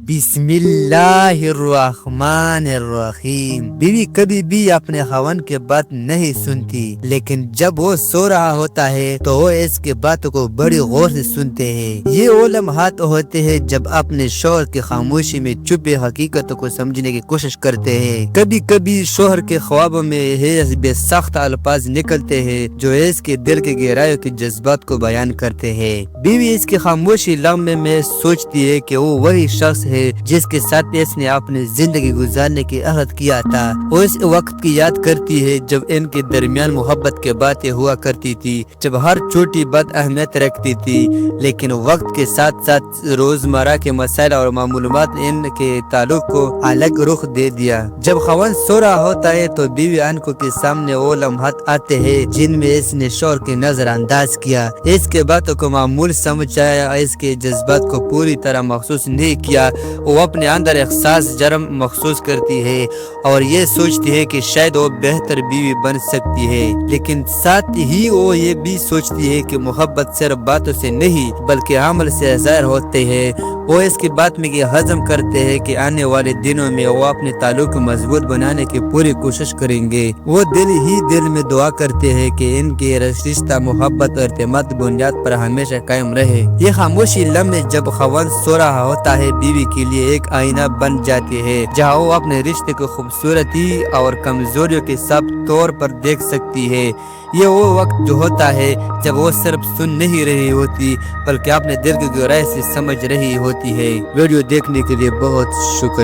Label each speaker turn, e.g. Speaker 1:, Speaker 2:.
Speaker 1: بسم اللہ الرحمن الرحیم۔ بیوی کبھی بھی اپنے خاوند کے بات نہیں سنتی، لیکن جب وہ سو رہا ہوتا ہے تو وہ اس کے باتوں کو بڑی غور سے سنتے ہیں۔ یہ وہ لمحات ہوتے ہیں جب اپنے شوہر کی خاموشی میں چھپے حقیقتوں کو سمجھنے کی کوشش کرتے ہیں۔ کبھی کبھی شوہر کے خوابوں میں بے سخت الفاظ نکلتے ہیں جو اس کے دل کے گہرائیوں کے جذبات کو بیان کرتے ہیں۔ بیوی اس کی خاموشی لمحے میں سوچتی ہے کہ وہ وہی شخص ہے جس کے ساتھ اس نے اپنی زندگی گزارنے کی عہد کیا تھا۔ وہ اس وقت کی یاد کرتی ہے جب ان کے درمیان محبت کی باتیں ہوا کرتی تھی، جب ہر چھوٹی بات اہمیت رکھتی تھی، لیکن وقت کے ساتھ ساتھ روزمرہ کے مسائل اور معمولات ان کے تعلق کو الگ رخ دے دیا۔ جب خاوند سو رہا ہوتا ہے تو بیوی آنکھوں کے سامنے وہ لمحات آتے ہیں جن میں اس نے شوہر کے نظر انداز کیا، اس کے باتوں کو معمول سمجھا، اس کے جذبات کو پوری طرح محسوس نہیں کیا۔ وہ اپنے اندر احساس جرم محسوس کرتی ہے اور یہ سوچتی ہے کہ شاید وہ بہتر بیوی بن سکتی ہے، لیکن ساتھ ہی وہ یہ بھی سوچتی ہے کہ محبت صرف باتوں سے نہیں بلکہ عمل سے ظاہر ہوتے ہیں۔ وہ اس کی بات میں یہ ہضم کرتے ہیں کہ آنے والے دنوں میں وہ اپنے تعلق کو مضبوط بنانے کی پوری کوشش کریں گے۔ وہ دل میں دعا کرتے ہیں کہ ان کے رشتہ محبت اور اعتماد بنیاد پر ہمیشہ قائم رہے۔ یہ خاموشی لمحے جب خاوند سو رہا ہوتا ہے بیوی کے لیے ایک آئینہ بن جاتی ہے، جہاں وہ اپنے رشتے کو خوبصورتی اور کمزوریوں کے صاف طور پر دیکھ سکتی ہے۔ یہ وہ وقت جو ہوتا ہے جب وہ صرف سن نہیں رہی ہوتی بلکہ اپنے دل کی گہرائی سے سمجھ رہی ہوتی ہے۔ ویڈیو دیکھنے کے لیے بہت شکریہ۔